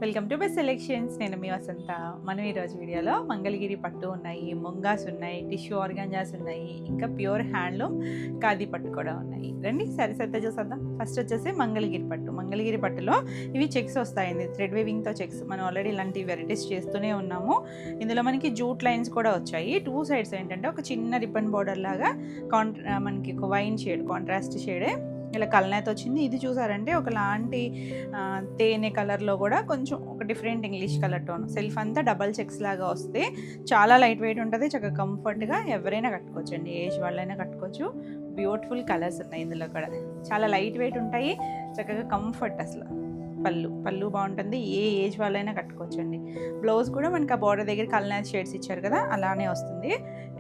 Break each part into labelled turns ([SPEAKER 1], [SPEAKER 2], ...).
[SPEAKER 1] Welcome to best selections. నేను మీ వసంత. మనం ఈరోజు వీడియోలో మంగళగిరి పట్టు ఉన్నాయి, ముంగాస్ ఉన్నాయి, టిష్యూ ఆర్గాంజాస్ ఉన్నాయి, ఇంకా ప్యూర్ హ్యాండ్లూమ్ ఖాదీ పట్టు కూడా ఉన్నాయి. రండి సారీస్ అయితే చూసేద్దాం. ఫస్ట్ వచ్చేసి మంగళగిరి పట్టు. మంగళగిరి పట్టులో ఇవి చెక్స్ వస్తాయండి, థ్రెడ్ వీవింగ్తో చెక్స్. మనం ఆల్రెడీ ఇలాంటి వెరైటీస్ చేస్తూనే ఉన్నాము. ఇందులో మనకి జూట్ లైన్స్ కూడా వచ్చాయి. టూ సైడ్స్ ఏంటంటే ఒక చిన్న రిబ్బన్ బోర్డర్ లాగా మనకి ఒక వైన్ షేడ్, కాంట్రాస్ట్ షేడే ఇలా కలనేత వచ్చింది. ఇది చూసారంటే ఒకలాంటి తేనె కలర్లో కూడా కొంచెం ఒక different English colour tone. Self అంతా డబల్ చెక్స్ లాగా వస్తే చాలా లైట్ వెయిట్ ఉంటుంది, చక్కగా కంఫర్ట్గా ఎవరైనా కట్టుకోవచ్చు అండి, ఏజ్ వాళ్ళైనా కట్టుకోవచ్చు. బ్యూటిఫుల్ కలర్స్ ఉన్నాయి ఇందులో కూడా, చాలా లైట్ వెయిట్ ఉంటాయి, చక్కగా కంఫర్ట్. అసలు పళ్ళు బాగుంటుంది, ఏ ఏజ్ వాళ్ళైనా కట్టుకోవచ్చు అండి. బ్లౌజ్ కూడా మనకి ఆ బార్డర్ దగ్గర కలర్ షేడ్స్ ఇచ్చారు కదా, అలానే వస్తుంది.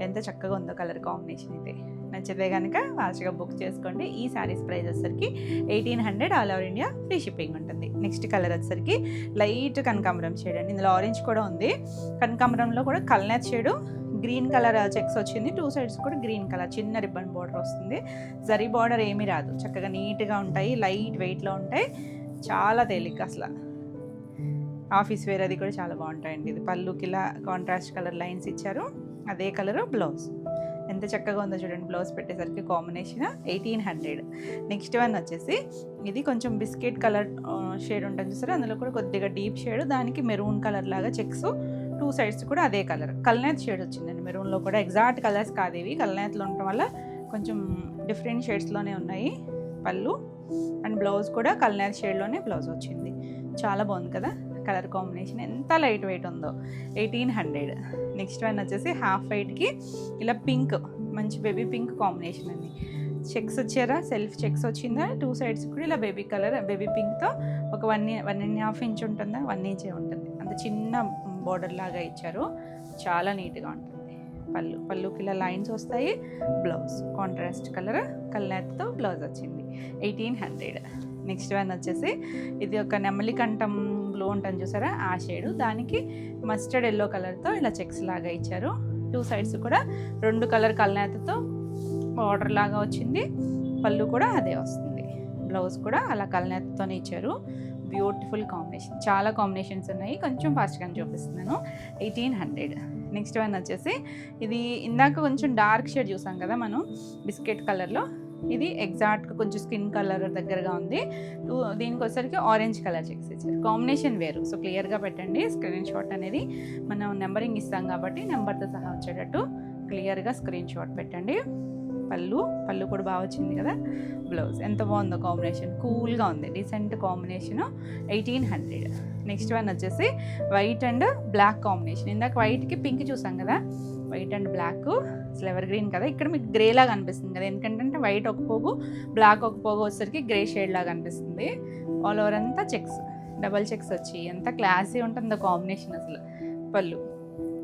[SPEAKER 1] ఎంత చక్కగా ఉందో కలర్ కాంబినేషన్. అయితే నచ్చితే కనుక ఫాస్ట్గా బుక్ చేసుకోండి. ఈ శారీస్ ప్రైస్ వచ్చేసరికి 1800, all over India free shipping ఉంటుంది. నెక్స్ట్ కలర్ వచ్చేసరికి లైట్ కనకాంబరం షేడ్ అండి. ఇందులో ఆరెంజ్ కూడా ఉంది. కనకాంబరంలో కూడా colour shade, green colour checks వచ్చింది. టూ సైడ్స్ కూడా గ్రీన్ కలర్ చిన్న రిబ్బన్ బార్డర్ వస్తుంది. జరీ బార్డర్ ఏమీ రాదు, చక్కగా నీట్గా ఉంటాయి, లైట్ వెయిట్లో ఉంటాయి, చాలా తేలిక. అసలు ఆఫీస్ వేర్ అది కూడా చాలా బాగుంటాయండి. ఇది పళ్ళుకి ఇలా కాంట్రాస్ట్ కలర్ లైన్స్ ఇచ్చారు, అదే కలరు బ్లౌజ్. ఎంత చక్కగా ఉందో చూడండి. బ్లౌజ్ పెట్టేసరికి కాంబినేషన్ 1800. నెక్స్ట్ వన్ వచ్చేసి ఇది కొంచెం బిస్కెట్ కలర్ షేడ్ ఉంటుంది చూసారా, అందులో కూడా కొద్దిగా డీప్ షేడ్, దానికి మెరూన్ కలర్ లాగా చెక్స్. టూ సైడ్స్ కూడా అదే కలర్, కల్నేత్ షేడ్ వచ్చిందండి. మెరూన్లో కూడా ఎగ్జాక్ట్ కలర్స్ కాదు ఇవి, కల్నేత్లో ఉండటం వల్ల కొంచెం డిఫరెంట్ షేడ్స్లోనే ఉన్నాయి. పళ్ళు అండ్ బ్లౌజ్ కూడా కల్నేత్ షేడ్లోనే బ్లౌజ్ వచ్చింది. చాలా బాగుంది కదా కలర్ కాంబినేషన్, ఎంత లైట్ వెయిట్ ఉందో. 1800. నెక్స్ట్ వన్ వచ్చేసి హాఫ్ వైట్కి ఇలా పింక్, మంచి బేబీ పింక్ కాంబినేషన్ అండి. చెక్స్ వచ్చారా, సెల్ఫ్ చెక్స్ వచ్చిందా, టూ సైడ్స్ కూడా ఇలా బేబీ కలర్ బేబీ పింక్తో ఒక 1.5 ఇంచ్ ఉంటుందా, 1 ఇంచే ఉంటుంది. అంత చిన్న బోర్డర్ లాగా ఇచ్చారు, చాలా నీట్గా ఉంటుంది. పళ్ళుకి ఇలా లైన్స్ వస్తాయి. బ్లౌజ్ కాంట్రాస్ట్ కలర్ కల్నేత్తో బ్లౌజ్ వచ్చింది. 1800. నెక్స్ట్ వన్ వచ్చేసి ఇది ఒక నెమలి కంఠం బ్లూ ఉంటుంది చూసారా, ఆ షేడు, దానికి మస్టర్డ్ ఎల్లో కలర్తో ఇలా చెక్స్ లాగా ఇచ్చారు. టూ సైడ్స్ కూడా 2 కలర్ కల్నేతతో బార్డర్ లాగా వచ్చింది. పళ్ళు కూడా అదే వస్తుంది. బ్లౌజ్ కూడా అలా కల్నేతతోనే ఇచ్చారు. బ్యూటిఫుల్ కాంబినేషన్, చాలా కాంబినేషన్స్ ఉన్నాయి, కొంచెం ఫాస్ట్గా చూపిస్తున్నాను. 1800. నెక్స్ట్ వన్ వచ్చేసి ఇది ఇందాక కొంచెం డార్క్ షేడ్ చూసాం కదా మనం బిస్కెట్ కలర్లో, ఇది ఎగ్జాక్ట్గా కొంచెం స్కిన్ కలర్ దగ్గరగా ఉంది. దీనికి వచ్చేసరికి ఆరెంజ్ కలర్ చెక్స్ ఇచ్చారు. కాంబినేషన్ వేరు, సో క్లియర్గా పెట్టండి. స్క్రీన్ షాట్ అనేది మనం నెంబరింగ్ ఇస్తాం కాబట్టి నెంబర్తో సహా వచ్చేటట్టు క్లియర్గా స్క్రీన్ షాట్ పెట్టండి. పళ్ళు కూడా బాగా వచ్చింది కదా. బ్లౌజ్ ఎంత బాగుందో కాంబినేషన్, కూల్గా ఉంది, డీసెంట్ కాంబినేషను. 1800. నెక్స్ట్ వన్ వచ్చేసి వైట్ అండ్ బ్లాక్ కాంబినేషన్. ఇందాక వైట్కి పింక్ చూసాం కదా, వైట్ అండ్ బ్లాక్ స్లెవర్ గ్రీన్ కదా, ఇక్కడ మీకు గ్రే లాగా అనిపిస్తుంది కదా, ఎందుకంటే వైట్ ఒక పోగు బ్లాక్ ఒక పోగు వచ్చేసరికి గ్రే షేడ్ లాగా అనిపిస్తుంది. ఆల్ ఓవర్ అంతా చెక్స్, డబల్ చెక్స్ వచ్చి ఎంత క్లాసీ ఉంటుందో కాంబినేషన్ అసలు.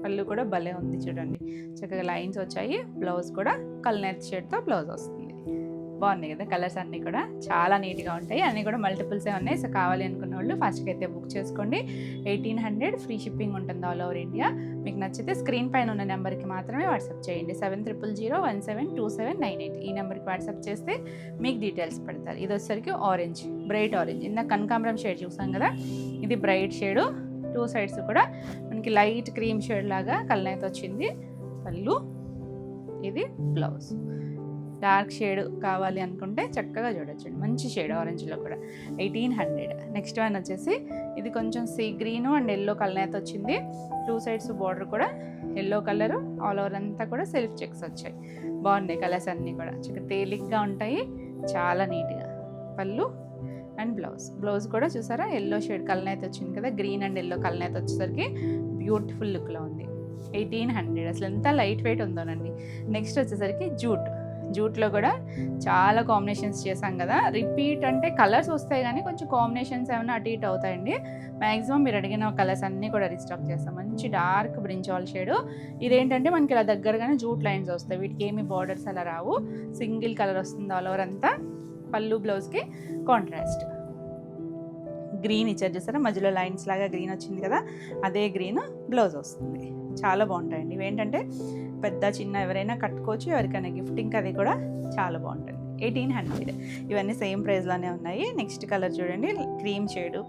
[SPEAKER 1] పళ్ళు కూడా భలే ఉంది చూడండి, చక్కగా లైన్స్ వచ్చాయి. బ్లౌజ్ కూడా కల్నేత్ షేడ్తో బ్లౌజ్ వస్తుంది. బాగున్నాయి కదా కలర్స్ అన్నీ కూడా, చాలా నీట్గా ఉంటాయి. అన్నీ కూడా మల్టిపుల్సే ఉన్నాయి. సో కావాలి అనుకున్న వాళ్ళు ఫస్ట్కి అయితే బుక్ చేసుకోండి. 1800 ఫ్రీ షిప్పింగ్ ఉంటుంది ఆల్ ఓవర్ ఇండియా. మీకు నచ్చితే స్క్రీన్ పైన ఉన్న నెంబర్కి మాత్రమే వాట్సాప్ చేయండి. 7000172798 ఈ నెంబర్కి వాట్సాప్ చేస్తే మీకు డీటెయిల్స్ పెడతారు. ఇది వచ్చేసరికి ఆరెంజ్, బ్రైట్ ఆరెంజ్. ఇందాక కనకాంబరం షేడ్ చూసాం కదా, ఇది బ్రైట్ షేడు. టూ సైడ్స్ కూడా మనకి లైట్ క్రీమ్ షేడ్ లాగా కలనేత వచ్చింది. పళ్ళు, ఇది బ్లౌజ్. డార్క్ షేడ్ కావాలి అనుకుంటే చక్కగా చూడొచ్చండి, మంచి షేడ్ ఆరెంజ్లో కూడా. 1800. నెక్స్ట్ వన్ వచ్చేసి ఇది కొంచెం సీ గ్రీను అండ్ ఎల్లో కలనేత వచ్చింది. టూ సైడ్స్ బార్డర్ కూడా ఎల్లో కలరు, ఆల్ ఓవర్ అంతా కూడా సెల్ఫ్ చెక్స్ వచ్చాయి. బాగున్నాయి కలర్స్ అన్నీ కూడా, చక్కగా తేలిగ్గా ఉంటాయి, చాలా నీట్గా. పళ్ళు అండ్ బ్లౌజ్ కూడా చూసారా, ఎల్లో షేడ్ కలనేత వచ్చింది కదా, గ్రీన్ అండ్ ఎల్లో కలనేత వచ్చేసరికి బ్యూటిఫుల్ లుక్లో ఉంది. 1800. అసలు ఎంత లైట్ వెయిట్ ఉందోనండి. నెక్స్ట్ వచ్చేసరికి జూట్లో కూడా చాలా కాంబినేషన్స్ చేశాం కదా. రిపీట్ అంటే కలర్స్ వస్తాయి కానీ కొంచెం కాంబినేషన్స్ ఏమైనా అటు ఇటు అవుతాయండి. మ్యాక్సిమం మీరు అడిగిన కలర్స్ అన్నీ కూడా రీస్టాక్ చేస్తాం. మంచి డార్క్ బ్రింజాల్ షేడు. ఇదేంటంటే మనకి ఇలా దగ్గరగానే జూట్ లైన్స్ వస్తాయి, వీటికి ఏమి బార్డర్స్ అలా రావు, సింగిల్ కలర్ వస్తుంది ఆల్ ఓవర్ అంతా. పళ్ళు బ్లౌజ్కి కాంట్రాస్ట్ గ్రీన్ ఇచ్చారు చూసారా, మధ్యలో లైన్స్ లాగా గ్రీన్ వచ్చింది కదా, అదే గ్రీన్ బ్లౌజ్ వస్తుంది. చాలా బాగుంటాయండి. ఇవేంటంటే పెద్ద చిన్న ఎవరైనా కట్టుకోవచ్చు, ఎవరికైనా గిఫ్టింగ్ అది కూడా చాలా బాగుంటుంది. 1800. ఇవన్నీ సేమ్ ప్రైస్లోనే ఉన్నాయి. నెక్స్ట్ కలర్ చూడండి, cream shade,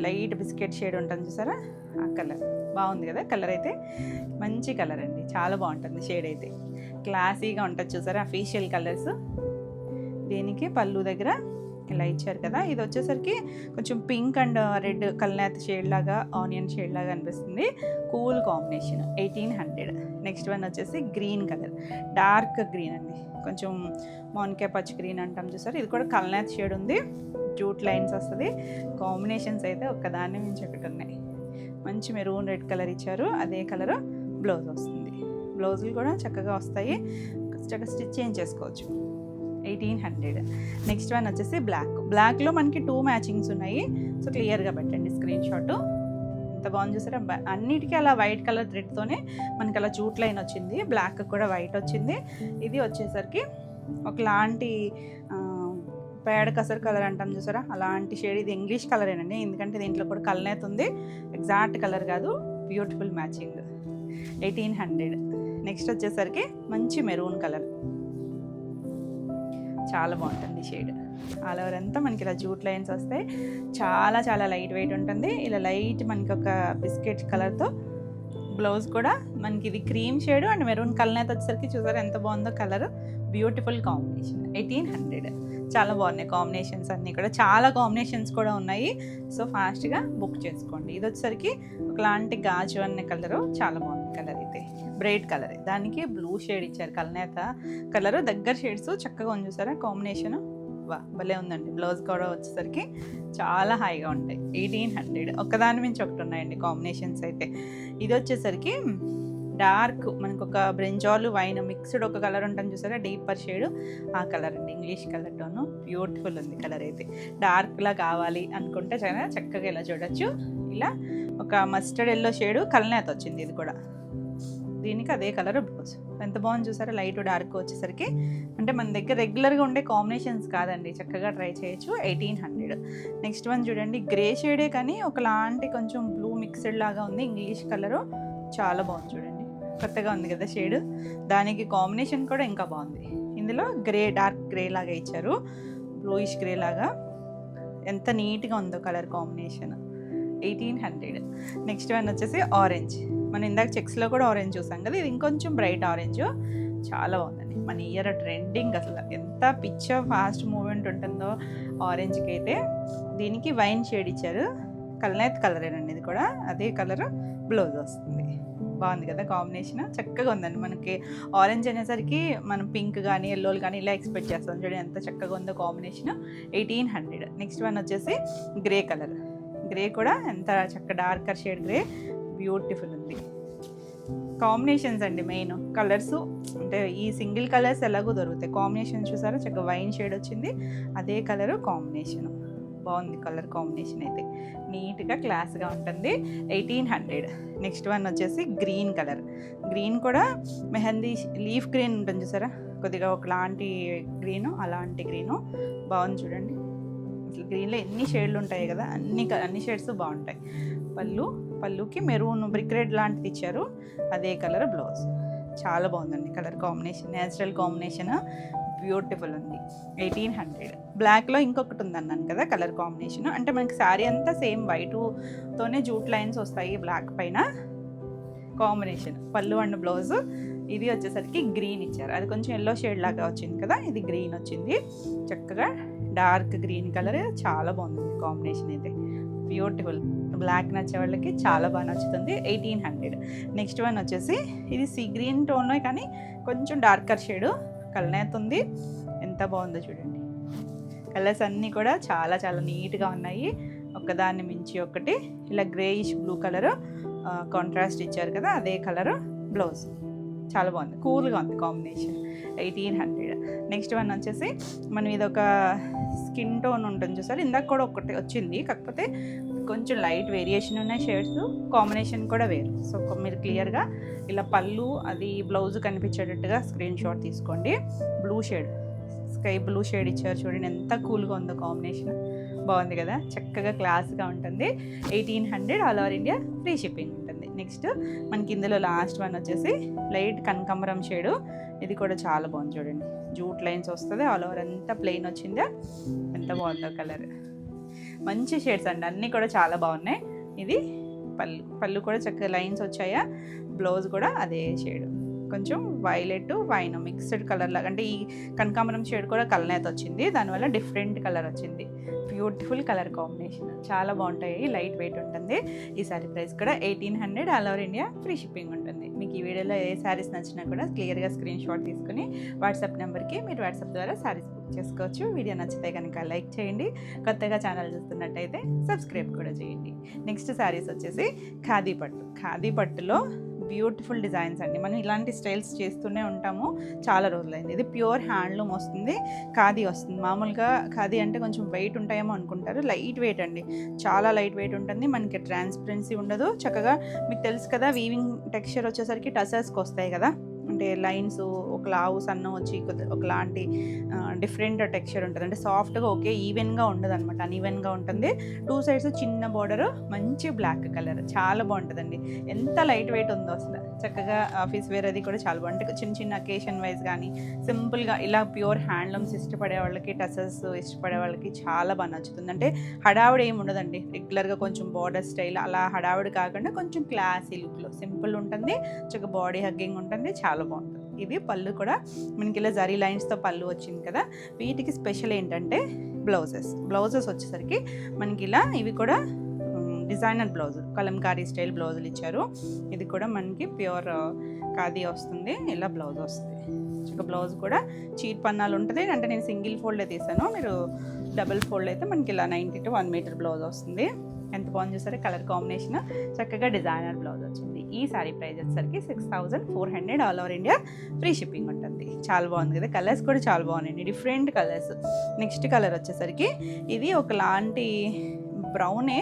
[SPEAKER 1] light biscuit shade ఉంటుంది చూసారా, ఆ కలర్ బాగుంది కదా. కలర్ అయితే మంచి కలర్ అండి, చాలా బాగుంటుంది షేడ్ అయితే, క్లాసీగా ఉంటుంది చూసారా. Official colours. దీనికి పళ్ళు దగ్గర ఇలా ఇచ్చారు కదా. ఇది వచ్చేసరికి కొంచెం పింక్ అండ్ రెడ్ కల్నేత షేడ్ లాగా, ఆనియన్ షేడ్ లాగా అనిపిస్తుంది. Cool combination, 1800. నెక్స్ట్ వన్ వచ్చేసి గ్రీన్ కలర్, డార్క్ గ్రీన్ అండి, కొంచెం మోనికాయ పచ్చి గ్రీన్ అంటాం చూసారు. ఇది కూడా కల్నేత షేడ్ ఉంది, జూట్ లైన్స్ వస్తుంది. కాంబినేషన్స్ అయితే ఒక్కదాన్ని మించి ఒకటి ఉన్నాయి. మంచి మెరూన్ రెడ్ కలర్ ఇచ్చారు, అదే కలర్ బ్లౌజ్ వస్తుంది. బ్లౌజులు కూడా చక్కగా వస్తాయి, చక్కగా స్టిచ్ చేయించేసుకోవచ్చు. 1800. నెక్స్ట్ వన్ వచ్చేసి బ్లాక్లో మనకి 2 మ్యాచింగ్స్ ఉన్నాయి. సో క్లియర్గా పెట్టండి స్క్రీన్ షాట్. ఎంత బాగుంది చూసారా. అన్నిటికీ అలా వైట్ కలర్ థ్రెడ్తోనే మనకి అలా జూట్ లైన్ వచ్చింది, బ్లాక్ కూడా వైట్ వచ్చింది. ఇది వచ్చేసరికి ఒకలాంటి పేడ కసర్ కలర్ అంటాం చూసారా, అలాంటి షేడ్. ఇది ఇంగ్లీష్ కలరేనండి, ఎందుకంటే దీంట్లో కూడా కల్నేత ఉంది, ఎగ్జాక్ట్ కలర్ కాదు. Beautiful matching, 1800. నెక్స్ట్ వచ్చేసరికి మంచి మెరూన్ కలర్, చాలా బాగుంటుంది షేడ్. ఆల్ ఓవర్ అంతా మనకి ఇలా జూట్ లైన్స్ వస్తాయి, చాలా చాలా లైట్ వెయిట్ ఉంటుంది. ఇలా లైట్ మనకి ఒక బిస్కెట్ కలర్తో బ్లౌజ్ కూడా మనకి ఇది cream shade and maroon colour వచ్చేసరికి చూసారు ఎంత బాగుందో కలర్. Beautiful combination, 1800. చాలా బాగున్నాయి కాంబినేషన్స్ అన్నీ కూడా, చాలా కాంబినేషన్స్ కూడా ఉన్నాయి. సో ఫాస్ట్గా బుక్ చేసుకోండి. ఇది వచ్చేసరికి ఒకలాంటి గాజు అనే కలరు, చాలా బాగుంది కలర్ అయితే, బ్రైట్ కలర్. దానికి బ్లూ షేడ్ ఇచ్చారు, కల్నేత కలరు దగ్గర షేడ్స్ చక్కగా ఉంది చూసారా కాంబినేషన్. వా భలే ఉందండి. బ్లౌజ్ కూడా వచ్చేసరికి చాలా హాయిగా ఉంటాయి. 1800. ఒక్కదాని మించి ఒకటి ఉన్నాయండి కాంబినేషన్స్ అయితే. ఇది వచ్చేసరికి డార్క్ మనకు ఒక బ్రింజాల్ వైన్ మిక్స్డ్ ఒక కలర్ ఉంటుంది చూసారా, డీపర్ షేడ్, ఆ కలర్ అండి, ఇంగ్లీష్ కలర్ టోను. బ్యూటిఫుల్ ఉంది కలర్ అయితే. డార్క్లా కావాలి అనుకుంటే చాలా చక్కగా ఇలా చూడొచ్చు. ఇలా ఒక మస్టర్డ్ ఎల్లో షేడ్ కల్నేత వచ్చింది, ఇది కూడా దీనికి అదే కలర్ బ్లౌజ్. ఎంత బాగుంది చూసారా, లైట్ డార్క్ వచ్చేసరికి. అంటే మన దగ్గర రెగ్యులర్గా ఉండే కాంబినేషన్స్ కాదండి, చక్కగా ట్రై చేయొచ్చు. 1800. నెక్స్ట్ వన్ చూడండి, గ్రే షేడే కానీ ఒకలాంటి కొంచెం బ్లూ మిక్స్డ్ లాగా ఉంది, ఇంగ్లీష్ కలరు, చాలా బాగుంది చూడండి. కొత్తగా ఉంది కదా షేడ్, దానికి కాంబినేషన్ కూడా ఇంకా బాగుంది. ఇందులో గ్రే, డార్క్ గ్రే లాగా ఇచ్చారు, బ్లూయిష్ గ్రే లాగా. ఎంత నీట్గా ఉందో కలర్ కాంబినేషన్. 1800. నెక్స్ట్ వన్ వచ్చేసి ఆరెంజ్. మనం ఇందాక చెక్స్లో కూడా ఆరెంజ్ చూసాం కదా, ఇది ఇంకొంచెం బ్రైట్ ఆరెంజ్, చాలా బాగుందండి. మన ఇయర్ ట్రెండింగ్ అసలు, ఎంత పిచ్చ ఫాస్ట్ మూవ్మెంట్ ఉంటుందో ఆరెంజ్కి అయితే. దీనికి వైన్ షేడ్ ఇచ్చారు, కల్నేత్ కలరేనండి ఇది కూడా, అదే కలర్ బ్లౌజ్ వస్తుంది. బాగుంది కదా కాంబినేషన్, చక్కగా ఉందండి. మనకి ఆరెంజ్ అనేసరికి మనం పింక్ కానీ ఎల్లోలు కానీ ఇలా ఎక్స్పెక్ట్ చేస్తాం, చూడండి ఎంత చక్కగా ఉందో కాంబినేషన్. 1800. నెక్స్ట్ వన్ వచ్చేసి గ్రే కలర్. గ్రే కూడా ఎంత చక్కగా డార్కర్ షేడ్ గ్రే, బ్యూటిఫుల్ ఉంది. కాంబినేషన్స్ అండి మెయిన్ కలర్స్, అంటే ఈ సింగిల్ కలర్స్ ఎలాగో దొరుకుతాయి. కాంబినేషన్ చూసారా, చక్కగా వైన్ షేడ్ వచ్చింది, అదే కలరు కాంబినేషన్. బాగుంది కలర్ కాంబినేషన్ అయితే, నీట్గా క్లాస్గా ఉంటుంది. 1800. నెక్స్ట్ వన్ వచ్చేసి గ్రీన్ కలర్. గ్రీన్ కూడా మెహందీ లీఫ్ గ్రీన్ ఉంటుంది చూసారా, కొద్దిగా ఒకలాంటి గ్రీను, అలాంటి గ్రీను బాగుంది చూడండి. అసలు గ్రీన్లో ఎన్ని షేడ్లు ఉంటాయి కదా, అన్ని షేడ్స్ బాగుంటాయి. పళ్ళుకి మెరూన్ బ్రిక్ రెడ్ లాంటిది ఇచ్చారు, అదే కలర్ బ్లౌజ్. చాలా బాగుందండి colour combination, natural combination, beautiful ఉంది. 1800. బ్లాక్లో ఇంకొకటి ఉందన్నాను కదా కలర్ కాంబినేషన్, అంటే మనకి శారీ అంతా సేమ్ వైట్తోనే జూట్ లైన్స్ వస్తాయి బ్లాక్ పైన కాంబినేషన్. పళ్ళు అండ్ బ్లౌజ్. ఇది వచ్చేసరికి గ్రీన్ ఇచ్చారు, అది కొంచెం ఎల్లో షేడ్ లాగా వచ్చింది కదా, ఇది గ్రీన్ వచ్చింది, చక్కగా డార్క్ గ్రీన్ కలర్, చాలా బాగుంది కాంబినేషన్ అయితే, బ్యూటిఫుల్. బ్లాక్ నచ్చే వాళ్ళకి చాలా బాగా నచ్చుతుంది. 1800. నెక్స్ట్ వన్ వచ్చేసి ఇది సీ గ్రీన్ టోన్లో కానీ కొంచెం డార్కర్ షేడు, కల్నేత ఉంది, ఎంత బాగుందో చూడండి. కలర్స్ అన్నీ కూడా చాలా చాలా నీట్గా ఉన్నాయి, ఒకదాన్ని మించి ఒకటి. ఇలా గ్రేయిష్ బ్లూ కలరు కాంట్రాస్ట్ ఇచ్చారు కదా, అదే కలరు బ్లౌజ్, చాలా బాగుంది, కూల్గా ఉంది కాంబినేషన్. 1800. నెక్స్ట్ వన్ వచ్చేసి మనం ఇది ఒక స్కిన్ టోన్ ఉంటుంది చూసారు, ఇందాక కూడా ఒకటి వచ్చింది, కాకపోతే కొంచెం లైట్ వేరియేషన్ ఉన్నాయి షేడ్స్, కాంబినేషన్ కూడా వేరు. సో మీరు క్లియర్గా ఇలా పళ్ళు అది బ్లౌజ్ కనిపించేటట్టుగా స్క్రీన్ షాట్ తీసుకోండి. Blue shade, sky blue shade ఇచ్చారు చూడండి, ఎంత కూల్గా ఉందో కాంబినేషన్, బాగుంది కదా, చక్కగా క్లాస్గా ఉంటుంది. 1800. All over India free shipping ఉంటుంది. నెక్స్ట్ మనకి ఇందులో లాస్ట్ వన్ వచ్చేసి లైట్ కనకాంబరం షేడు, ఇది కూడా చాలా బాగుంది చూడండి, జూట్ లైన్స్ వస్తుంది, ఆల్ ఓవర్ అంతా ప్లెయిన్ వచ్చిందా, ఎంత బాగుందో కలర్. మంచి షేడ్స్ అండి, అన్నీ కూడా చాలా బాగున్నాయి. ఇది పళ్ళు కూడా చక్కగా లైన్స్ వచ్చాయా. బ్లౌజ్ కూడా అదే షేడ్, కొంచెం వైలెట్ వైన్ మిక్స్డ్ కలర్ లాగా, అంటే ఈ కనకాంబరం షేడ్ కూడా కలనేత వచ్చింది, దానివల్ల డిఫరెంట్ కలర్ వచ్చింది. బ్యూటిఫుల్ కలర్ కాంబినేషన్, చాలా బాగుంటాయి, లైట్ వెయిట్ ఉంటుంది. ఈ శారీ ప్రైస్ కూడా 1800, all over India free shipping ఉంటుంది. మీకు ఈ వీడియోలో ఏ శారీస్ నచ్చినా కూడా క్లియర్గా స్క్రీన్ షాట్ తీసుకుని వాట్సాప్ నెంబర్కి మీరు వాట్సాప్ ద్వారా శారీస్ బుక్ చేసుకోవచ్చు. వీడియో నచ్చితే కనుక లైక్ చేయండి, కొత్తగా ఛానల్ చూస్తున్నట్టయితే సబ్స్క్రైబ్ కూడా చేయండి. నెక్స్ట్ శారీస్ వచ్చేసి ఖాదీ పట్టులో బ్యూటిఫుల్ డిజైన్స్ అండి. మనం ఇలాంటి స్టైల్స్ చేస్తూనే ఉంటాము, చాలా రోజులైంది. ఇది ప్యూర్ హ్యాండ్లూమ్ వస్తుంది, ఖాదీ వస్తుంది. మామూలుగా ఖాదీ అంటే కొంచెం వెయిట్ ఉంటాయేమో అనుకుంటారు, లైట్ వెయిట్ అండి, చాలా లైట్ వెయిట్ ఉంటుంది. మనకి ట్రాన్స్పరెన్సీ ఉండదు. చక్కగా మీకు తెలుసు కదా, వీవింగ్ టెక్స్చర్ వచ్చేసరికి టసర్స్కి వస్తాయి కదా, అంటే లైన్స్ ఒక లావు సన్నం వచ్చి ఒకలాంటి డిఫరెంట్ టెక్స్చర్ ఉంటుంది. అంటే సాఫ్ట్గా ఓకే ఈవెన్గా ఉండదు అనమాట, అన్ఈవెన్గా ఉంటుంది. 2 సైడ్స్ చిన్న బార్డర్, మంచి బ్లాక్ కలర్, చాలా బాగుంటుందండి. ఎంత లైట్ వెయిట్ ఉందో అసలు, చక్కగా ఆఫీస్ వేర్ అది కూడా చాలా బాగుంటుంది. చిన్న చిన్న అకేషన్ వైజ్ కానీ సింపుల్గా ఇలా ప్యూర్ హ్యాండ్లూమ్స్ ఇష్టపడే వాళ్ళకి, టసర్స్ ఇష్టపడే వాళ్ళకి చాలా బాగా నచ్చుతుంది. అంటే హడావుడి ఏమి ఉండదండి, రెగ్యులర్గా కొంచెం బార్డర్ స్టైల్ అలా హడావుడి కాకుండా కొంచెం క్లాసీ లుక్లో సింపుల్ ఉంటుంది, చక్కగా బాడీ హగ్గింగ్ ఉంటుంది, చాలా బాగుంటుంది. ఇది పళ్ళు కూడా మనకి ఇలా జరీ లైన్స్తో పళ్ళు వచ్చింది కదా. వీటికి స్పెషల్ ఏంటంటే బ్లౌజెస్ వచ్చేసరికి మనకి ఇలా ఇవి కూడా డిజైనర్ బ్లౌజ్, కలంకారీ స్టైల్ బ్లౌజులు ఇచ్చారు. ఇది కూడా మనకి ప్యూర్ ఖాదీ వస్తుంది, ఇలా బ్లౌజ్ వస్తుంది. బ్లౌజ్ కూడా చీట్ పన్నాలు ఉంటుంది. అంటే నేను సింగిల్ ఫోల్డే తీసాను, మీరు డబుల్ ఫోల్డ్ అయితే మనకి ఇలా 90 to 1 మీటర్ బ్లౌజ్ వస్తుంది. ఎంత బాగుంది చూసారా, కలర్ కాంబినేషన్, చక్కగా డిజైనర్ బ్లౌజ్ వచ్చింది. ఈ సారీ ప్రైస్ వచ్చేసరికి 6400, all over India free shipping ఉంటుంది. చాలా బాగుంది కదా, కలర్స్ కూడా చాలా బాగున్నాయండి, డిఫరెంట్ కలర్స్. నెక్స్ట్ కలర్ వచ్చేసరికి ఇది ఒకలాంటి బ్రౌనే,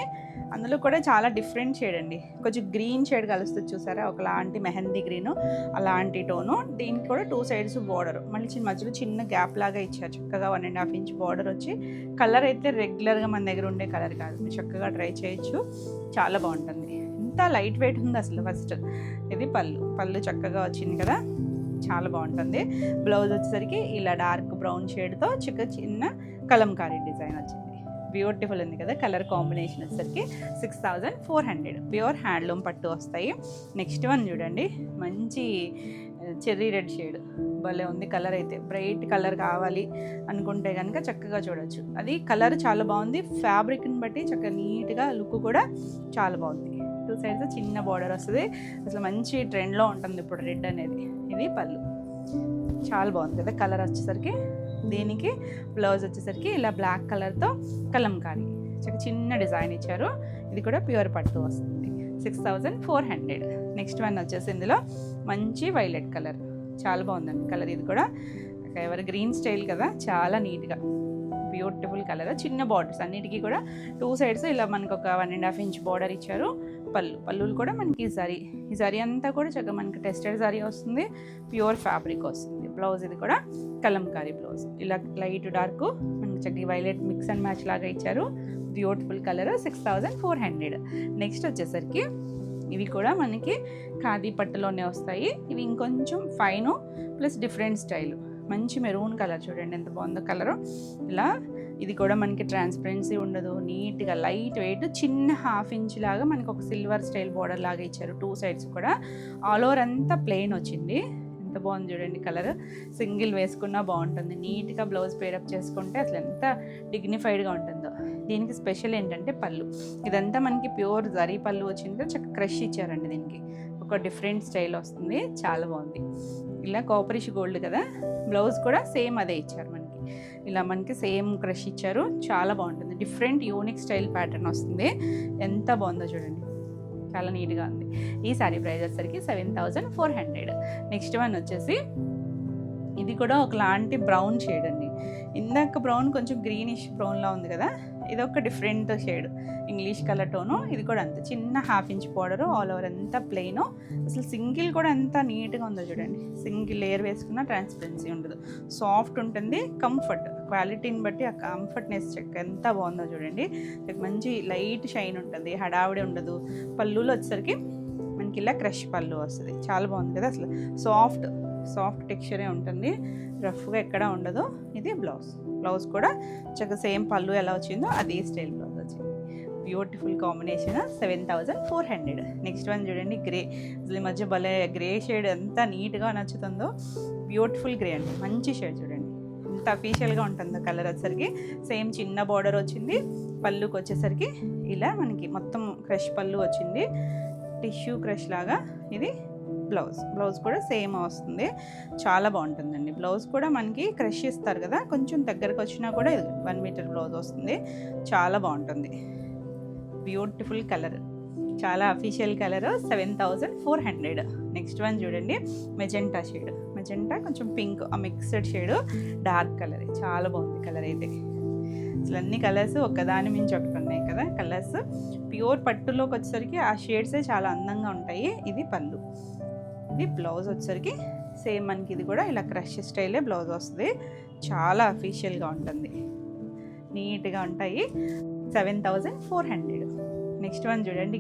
[SPEAKER 1] అందులో కూడా చాలా డిఫరెంట్ షేడ్ అండి, కొంచెం గ్రీన్ షేడ్ కలుస్తుంది చూసారా, ఒకలాంటి మెహందీ గ్రీను అలాంటి టోను. దీనికి కూడా 2 సైడ్స్ బార్డర్, మళ్ళీ మధ్యలో చిన్న గ్యాప్ లాగా ఇచ్చారు, చక్కగా 1.5 ఇంచ్ బార్డర్ వచ్చి. కలర్ అయితే రెగ్యులర్గా మన దగ్గర ఉండే కలర్ కాదు, మీరు చక్కగా ట్రై చేయొచ్చు, చాలా బాగుంటుంది. ఎంత లైట్ వెయిట్ ఉంది అసలు. ఫస్ట్ ఇది పళ్ళు చక్కగా వచ్చింది కదా, చాలా బాగుంటుంది. బ్లౌజ్ వచ్చేసరికి ఇలా డార్క్ బ్రౌన్ షేడ్తో చిన్న కలంకారీ డిజైన్ వచ్చింది, బ్యూటిఫుల్ ఉంది కదా. కలర్ కాంబినేషన్ వచ్చేసరికి 6400, ప్యూర్ హ్యాండ్లూమ్ పట్టు వస్తాయి. నెక్స్ట్ వన్ చూడండి, మంచి చెర్రీ రెడ్ షేడ్, భలే ఉంది కలర్. అయితే బ్రైట్ కలర్ కావాలి అనుకుంటే కనుక చక్కగా చూడొచ్చు. అది కలర్ చాలా బాగుంది, ఫ్యాబ్రిక్ని బట్టి చక్కగా నీట్గా లుక్ కూడా చాలా బాగుంది. 2 సైడ్స్ చిన్న బార్డర్ వస్తుంది, అసలు మంచి ట్రెండ్లో ఉంటుంది ఇప్పుడు రెడ్ అనేది. ఇది పళ్ళు, చాలా బాగుంది కదా కలర్ వచ్చేసరికి. దీనికి బ్లౌజ్ వచ్చేసరికి ఇలా బ్లాక్ కలర్తో కలంకారీ చిన్న డిజైన్ ఇచ్చారు. ఇది కూడా ప్యూర్ పట్టు వస్తుంది, 6400. నెక్స్ట్ వన్ వచ్చేసి ఇందులో మంచి వైలెట్ కలర్, చాలా బాగుందండి కలర్. ఇది కూడా ఎవరి గ్రీన్ స్టైల్ కదా, చాలా నీట్గా బ్యూటిఫుల్ కలర్. చిన్న బార్డర్స్ అన్నిటికీ కూడా 2 సైడ్స్ ఇలా మనకు ఒక 1.5 ఇంచ్ బార్డర్ ఇచ్చారు. పళ్ళులు కూడా మనకి ఈ జరీ అంతా కూడా చక్కగా మనకి టెస్టెడ్ జరీ వస్తుంది, ప్యూర్ ఫ్యాబ్రిక్ వస్తుంది. బ్లౌజ్ ఇది కూడా కలంకారీ బ్లౌజ్, ఇలా లైట్ డార్క్ మనకి చక్కగా వైలెట్ మిక్స్ అండ్ మ్యాచ్ లాగా ఇచ్చారు, బ్యూటిఫుల్ కలర్. 6400. నెక్స్ట్ వచ్చేసరికి ఇవి కూడా మనకి ఖాదీ పట్టులోనే వస్తాయి. ఇవి ఇంకొంచెం ఫైన్ ప్లస్ డిఫరెంట్ స్టైల్, మంచి మెరూన్ కలర్, చూడండి ఎంత బాగుందో కలరు. ఇలా ఇది కూడా మనకి ట్రాన్స్పరెన్సీ ఉండదు, నీట్గా లైట్ వెయిట్, చిన్న 1/2 ఇంచ్ లాగా మనకి ఒక సిల్వర్ స్టైల్ బార్డర్ లాగా ఇచ్చారు. 2 సైడ్స్ కూడా ఆల్ ఓవర్ అంతా ప్లెయిన్ వచ్చింది. ఎంత బాగుంది చూడండి కలర్, సింగిల్ వేసుకున్నా బాగుంటుంది. నీట్గా బ్లౌజ్ పేరప్ చేసుకుంటే అసలు ఎంత డిగ్నిఫైడ్గా ఉంటుందో. దీనికి స్పెషల్ ఏంటంటే పళ్ళు, ఇదంతా మనకి ప్యూర్ జరీ పళ్ళు వచ్చిందో చక్కగా క్రష్ ఇచ్చారండి. దీనికి ఒక డిఫరెంట్ స్టైల్ వస్తుంది, చాలా బాగుంది. ఇలా కాపరిష్ గోల్డ్ కదా, బ్లౌజ్ కూడా సేమ్ అదే ఇచ్చారు మనకి, ఇలా మనకి సేమ్ క్రష్ ఇచ్చారు, చాలా బాగుంటుంది. డిఫరెంట్ యూనిక్ స్టైల్ ప్యాటర్న్ వస్తుంది, ఎంత బాగుందో చూడండి, చాలా నీట్గా ఉంది. ఈ శారీ ప్రైస్ వచ్చేసరికి 7400. నెక్స్ట్ వన్ వచ్చేసి ఇది కూడా ఒకలాంటి బ్రౌన్ షేడ్ అండి. ఇందాక బ్రౌన్ కొంచెం గ్రీనిష్ బ్రౌన్లా ఉంది కదా, ఇది ఒక different shade, English colour tone. ఇది కూడా అంత చిన్న 1/2 ఇంచ్ బార్డరు, ఆల్ ఓవర్ అంతా ప్లెయిన్. అసలు సింగిల్ కూడా ఎంత నీట్గా ఉందో చూడండి, సింగిల్ లేయర్ వేసుకున్న ట్రాన్స్పరెన్సీ ఉండదు, సాఫ్ట్ ఉంటుంది. కంఫర్ట్ క్వాలిటీని బట్టి ఆ కంఫర్ట్నెస్ చెక్ ఎంత బాగుందో చూడండి, మంచి లైట్ షైన్ ఉంటుంది, హడావిడి ఉండదు. పళ్ళులో వచ్చేసరికి మనకి ఇలా క్రష్ పళ్ళు వస్తుంది, చాలా బాగుంది కదా. అసలు సాఫ్ట్ టెక్స్చరే ఉంటుంది, రఫ్గా ఎక్కడ ఉండదు. ఇది బ్లౌజ్ కూడా చక్కగా సేమ్ పళ్ళు ఎలా వచ్చిందో అదే స్టైల్ బ్లౌజ్ వచ్చింది. Beautiful combination 7400. నెక్స్ట్ వన్ చూడండి, గ్రే. అసలు ఈ మధ్య భలే గ్రే షేడ్ ఎంత నీట్గా నచ్చుతుందో. బ్యూటిఫుల్ గ్రే అండి, మంచి షేడ్ చూడండి ఎంత అఫీషియల్గా ఉంటుందో. కలర్ వచ్చేసరికి సేమ్ చిన్న బార్డర్ వచ్చింది. పళ్ళుకి వచ్చేసరికి ఇలా మనకి మొత్తం క్రష్ పళ్ళు వచ్చింది, టిష్యూ క్రష్ లాగా. ఇది బ్లౌజ్ కూడా సేమ్ వస్తుంది, చాలా బాగుంటుందండి. బ్లౌజ్ కూడా మనకి క్రష్ ఇస్తారు కదా, కొంచెం దగ్గరకు వచ్చినా కూడా 1 మీటర్ బ్లౌజ్ వస్తుంది, చాలా బాగుంటుంది. బ్యూటిఫుల్ కలర్, చాలా అఫీషియల్ కలర్. 7400. నెక్స్ట్ వన్ చూడండి, మెజెంటా షేడ్. మెజెంటా కొంచెం పింక్, ఆ మిక్స్డ్ షేడ్, డార్క్ కలర్. చాలా బాగుంది కలర్ అయితే. అసలు అన్ని కలర్స్ ఒక్కదాని మించి ఒకటి ఉన్నాయి కదా కలర్స్. ప్యూర్ పట్టులోకి వచ్చేసరికి ఆ షేడ్సే చాలా అందంగా ఉంటాయి. ఇది పళ్ళు, ఇది బ్లౌజ్ వచ్చేసరికి సేమ్ మనకి ఇది కూడా ఇలా క్రష్ స్టైలే బ్లౌజ్ వస్తుంది, చాలా అఫీషియల్గా ఉంటుంది, నీట్గా ఉంటాయి. 7400. నెక్స్ట్ వన్ చూడండి,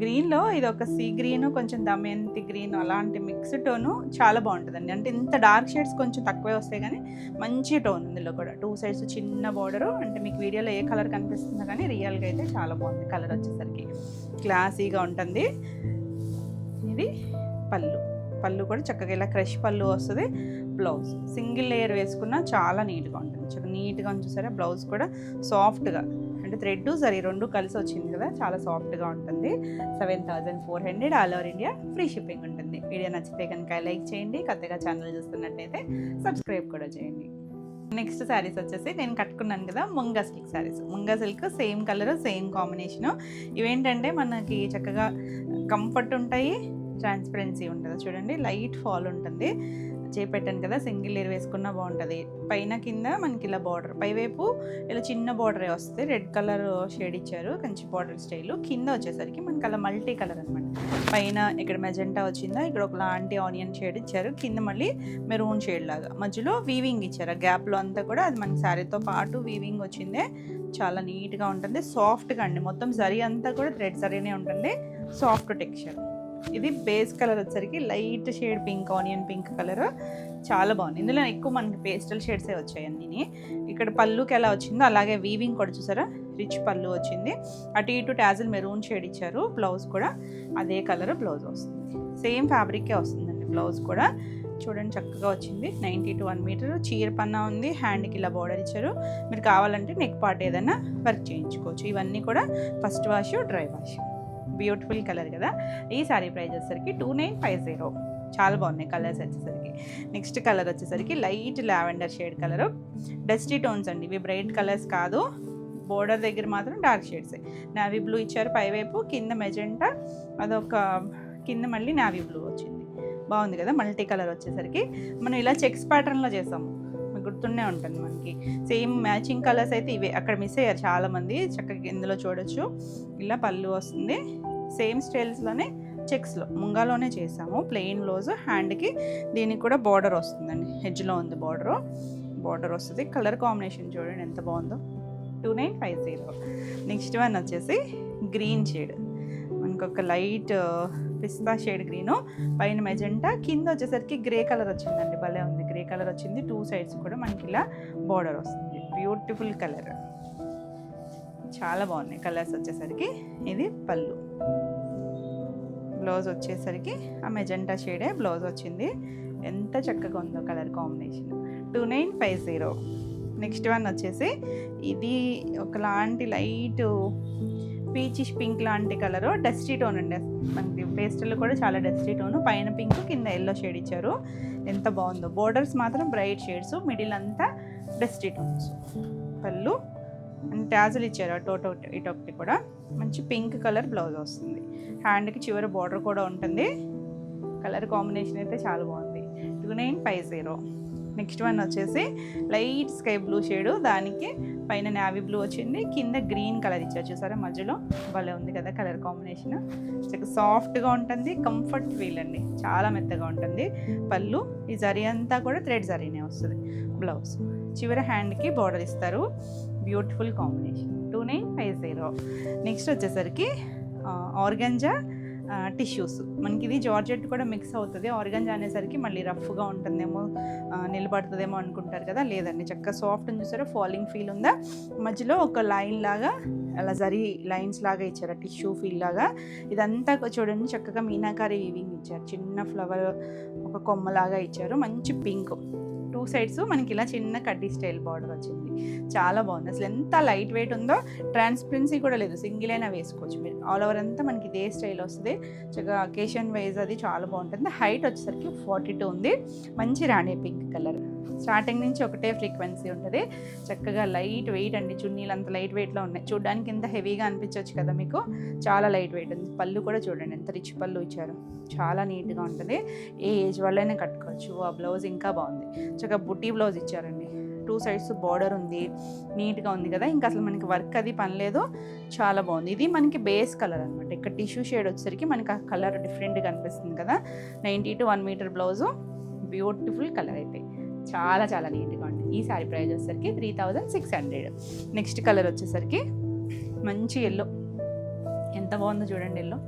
[SPEAKER 1] గ్రీన్లో ఇది ఒక సీ గ్రీను, కొంచెం దమయంతి గ్రీన్, అలాంటి మిక్స్డ్ టోను చాలా బాగుంటుందండి. అంటే ఇంత డార్క్ షేడ్స్ కొంచెం తక్కువే వస్తాయి కానీ మంచి టోన్ ఇందులో కూడా. 2 సైడ్స్ చిన్న బార్డరు. అంటే మీకు వీడియోలో ఏ కలర్ కనిపిస్తుందో కానీ రియల్గా అయితే చాలా బాగుంది కలర్ వచ్చేసరికి, క్లాసీగా ఉంటుంది. ఇది పళ్ళు కూడా చక్కగా ఇలా క్రష్ పళ్ళు వస్తుంది. బ్లౌజ్ సింగిల్ లేయర్ వేసుకున్నా చాలా నీట్గా ఉంటుంది, చాలా నీట్గా చూసారా. బ్లౌజ్ కూడా సాఫ్ట్గా, అంటే థ్రెడ్ సరే 2 కలిసి వచ్చింది కదా, చాలా సాఫ్ట్గా ఉంటుంది. 7400. All over India free shipping ఉంటుంది. వీడియో నచ్చితే కనుక లైక్ చేయండి, కొత్తగా ఛానల్ చూస్తున్నట్టయితే సబ్స్క్రైబ్ కూడా చేయండి. నెక్స్ట్ శారీస్ వచ్చేసి నేను కట్టుకున్నాను కదా munga silk saris. Munga silk same colour, same combination. ఇవేంటంటే మనకి చక్కగా కంఫర్ట్ ఉంటాయి, ట్రాన్స్పరెన్సీ ఉంటుంది. చూడండి లైట్ ఫాల్ ఉంటుంది. చేపెట్టాను కదా, సింగిల్ లేయర్ వేసుకున్నా బాగుంటుంది. పైన కింద మనకి ఇలా బార్డర్, పైవైపు ఇలా చిన్న బార్డరే వస్తుంది. రెడ్ కలర్ షేడ్ ఇచ్చారు, కంచి బార్డర్ స్టైలు. కింద వచ్చేసరికి మనకి అలా మల్టీ కలర్ అనమాట. పైన ఇక్కడ మెజెంటా వచ్చిందా, ఇక్కడ ఒక లాంటి ఆనియన్ షేడ్ ఇచ్చారు, కింద మళ్ళీ మెరూన్ షేడ్ లాగా, మధ్యలో వీవింగ్ ఇచ్చారు. గ్యాప్లో అంతా కూడా అది మన శారీతో పాటు వీవింగ్ వచ్చిందే, చాలా నీట్గా ఉంటుంది. సాఫ్ట్గా అండి, మొత్తం జరీ అంతా కూడా థ్రెడ్ జరీనే ఉంటుంది, సాఫ్ట్ టెక్స్చర్. ఇది బేస్ కలర్ వచ్చేసరికి light shade pink, onion pink colour, చాలా బాగుంది. ఇందులో ఎక్కువ మనకి పేస్టల్ షేడ్సే వచ్చాయి అన్నీ. ఇక్కడ పళ్ళుకి ఎలా వచ్చిందో అలాగే వీవింగ్ కూడా చూసారా, రిచ్ పళ్ళు వచ్చింది. అటు ఇటు టాజిల్ మెరూన్ షేడ్ ఇచ్చారు. బ్లౌజ్ కూడా అదే కలర్ బ్లౌజ్ వస్తుంది, సేమ్ ఫ్యాబ్రికే వస్తుందండి. బ్లౌజ్ కూడా చూడండి చక్కగా వచ్చింది. 90 to 1 మీటర్ చీర పన్నా ఉంది. హ్యాండ్కి ఇలా బార్డర్ ఇచ్చారు. మీరు కావాలంటే నెక్ పార్ట్ ఏదైనా వర్క్ చేయించుకోవచ్చు. ఇవన్నీ కూడా first wash, dry wash. Beautiful colour కదా. ఈ సారీ ప్రైస్ వచ్చేసరికి 2950. చాలా బాగున్నాయి కలర్స్ వచ్చేసరికి. నెక్స్ట్ కలర్ వచ్చేసరికి light lavender shade colour, dusty tones అండి. ఇవి బ్రైట్ కలర్స్ కాదు, బోర్డర్ దగ్గర మాత్రం డార్క్ షేడ్సే. నావీ బ్లూ ఇచ్చారు పైవైపు, కింద మెజెంటా, అదొక కింద మళ్ళీ నావీ బ్లూ వచ్చింది. బాగుంది కదా. మల్టీ కలర్ వచ్చేసరికి మనం ఇలా చెక్స్ ప్యాటర్న్లో చేసాము, గుర్తుండే ఉంటుంది మనకి. సేమ్ మ్యాచింగ్ కలర్స్ అయితే ఇవే, అక్కడ మిస్ అయ్యారు చాలామంది. చక్కగా ఇందులో చూడొచ్చు. ఇలా పళ్ళు వస్తుంది, సేమ్ స్టైల్స్లోనే చెక్స్లో ముంగాలోనే చేసాము. ప్లెయిన్ బ్లౌజ్, హ్యాండ్కి దీనికి కూడా బార్డర్ వస్తుందండి, హెడ్జ్లో ఉంది బార్డర్ వస్తుంది. కలర్ కాంబినేషన్ చూడండి ఎంత బాగుందో. 2950. నెక్స్ట్ వన్ వచ్చేసి గ్రీన్ షేడ్, మనకు ఒక లైట్ పిస్తా షేడ్ గ్రీను, పైన మెజెంటా, కింద వచ్చేసరికి గ్రే కలర్ వచ్చిందండి. భలే ఉంది, గ్రే కలర్ వచ్చింది. 2 సైడ్స్ కూడా మనకి ఇలా బార్డర్ వస్తుంది. బ్యూటిఫుల్ కలర్, చాలా బాగున్నాయి కలర్స్ వచ్చేసరికి. ఇది పళ్ళు, బ్లౌజ్ వచ్చేసరికి ఆ మెజెంటా షేడే బ్లౌజ్ వచ్చింది. ఎంత చక్కగా ఉందో కలర్ కాంబినేషన్. 2950. నెక్స్ట్ వన్ వచ్చేసి ఇది ఒకలాంటి లైట్ పీచిష్ పింక్ లాంటి కలరు, డస్టీ టోన్ అండి. మనకి పేస్టల్ కూడా చాలా డస్టీ టోను, పైన పింక్, కింద ఎల్లో షేడ్ ఇచ్చారు. ఎంత బాగుందో. బోర్డర్స్ మాత్రం బ్రైట్ షేడ్స్, మిడిల్ అంతా డస్టీ టోన్స్. పళ్ళు అండ్ ట్యాజులు ఇచ్చారు అటు ఇటొకటి కూడా. మంచి పింక్ కలర్ బ్లౌజ్ వస్తుంది. హ్యాండ్కి చివరి బార్డర్ కూడా ఉంటుంది. కలర్ కాంబినేషన్ అయితే చాలా బాగుంది. 2950. నెక్స్ట్ వన్ వచ్చేసి లైట్ స్కై బ్లూ షేడు, దానికి పైన నావీ బ్లూ వచ్చింది, కింద గ్రీన్ కలర్ ఇచ్చారు చూసారా మధ్యలో. భలే ఉంది కదా కలర్ కాంబినేషన్. సాఫ్ట్గా ఉంటుంది, కంఫర్ట్ ఫీల్ అండి, చాలా మెత్తగా ఉంటుంది. పళ్ళు ఈ జరీ అంతా కూడా థ్రెడ్ జరీనే వస్తుంది. బ్లౌజ్ చివరి హ్యాండ్కి బార్డర్ ఇస్తారు. Beautiful combination. 2950. నెక్స్ట్ వచ్చేసరికి ఆర్గంజా టిష్యూస్. మనకి ఇది జార్జెట్ కూడా మిక్స్ అవుతుంది. ఆర్గంజా అనేసరికి మళ్ళీ రఫ్గా ఉంటుందేమో, నిలబడుతుందేమో అనుకుంటారు కదా, లేదండి చక్కగా సాఫ్ట్ ఉంది. చూసారా ఫాలింగ్ ఫీల్ ఉందా, మధ్యలో ఒక లైన్ లాగా అలా జరీ లైన్స్ లాగా ఇచ్చారు, టిష్యూ ఫీల్ లాగా. ఇదంతా చూడండి చక్కగా మీనాకారి వీవింగ్ ఇచ్చారు, చిన్న ఫ్లవర్ ఒక కొమ్మలాగా ఇచ్చారు, మంచి పింక్. 2 సైడ్స్ మనకి ఇలా చిన్న కడ్డీ స్టైల్ బార్డర్ వచ్చింది, చాలా బాగుంది. అసలు ఎంత లైట్ వెయిట్ ఉందో, ట్రాన్స్పరెన్సీ కూడా లేదు, సింగిల్ అయినా వేసుకోవచ్చు మీరు. ఆల్ ఓవర్ అంతా మనకి ఇదే స్టైల్ వస్తుంది, చక్కగా అకేషన్ వైజ్ అది చాలా బాగుంటుంది. హైట్ వచ్చేసరికి 42 ఉంది, మంచి రాణి పింక్ కలర్. స్టార్టింగ్ నుంచి ఒకటే ఫ్రీక్వెన్సీ ఉంటుంది, చక్కగా లైట్ వెయిట్ అండి. చున్నీలు అంత లైట్ వెయిట్లో ఉన్నాయి, చూడడానికి ఎంత హెవీగా అనిపించవచ్చు కదా మీకు, చాలా లైట్ వెయిట్ ఉంది. పళ్ళు కూడా చూడండి ఎంత రిచ్ పళ్ళు ఇచ్చారు, చాలా నీట్గా ఉంటుంది, ఏ ఏజ్ వాళ్ళైనా కట్టుకోవచ్చు. ఆ బ్లౌజ్ ఇంకా బాగుంది, చక్కగా బుటీ బ్లౌజ్ ఇచ్చారండి, 2 సైడ్స్ బార్డర్ ఉంది, నీట్గా ఉంది కదా. ఇంకా అసలు మనకి వర్క్ అది పని లేదు, చాలా బాగుంది. ఇది మనకి బేస్ కలర్ అనమాట, ఇక్కడ టిష్యూ షేడ్ వచ్చేసరికి మనకి ఆ కలర్ డిఫరెంట్గా అనిపిస్తుంది కదా. 90 to 1 metre blouse, beautiful colour అయితే చాలా చాలా నీట్గా ఉంది. ఈ శారీ ప్రైస్ వచ్చేసరికి 3600. నెక్స్ట్ కలర్ వచ్చేసరికి మంచి ఎల్లో, ఎంత బాగుందో చూడండి, ఎల్లో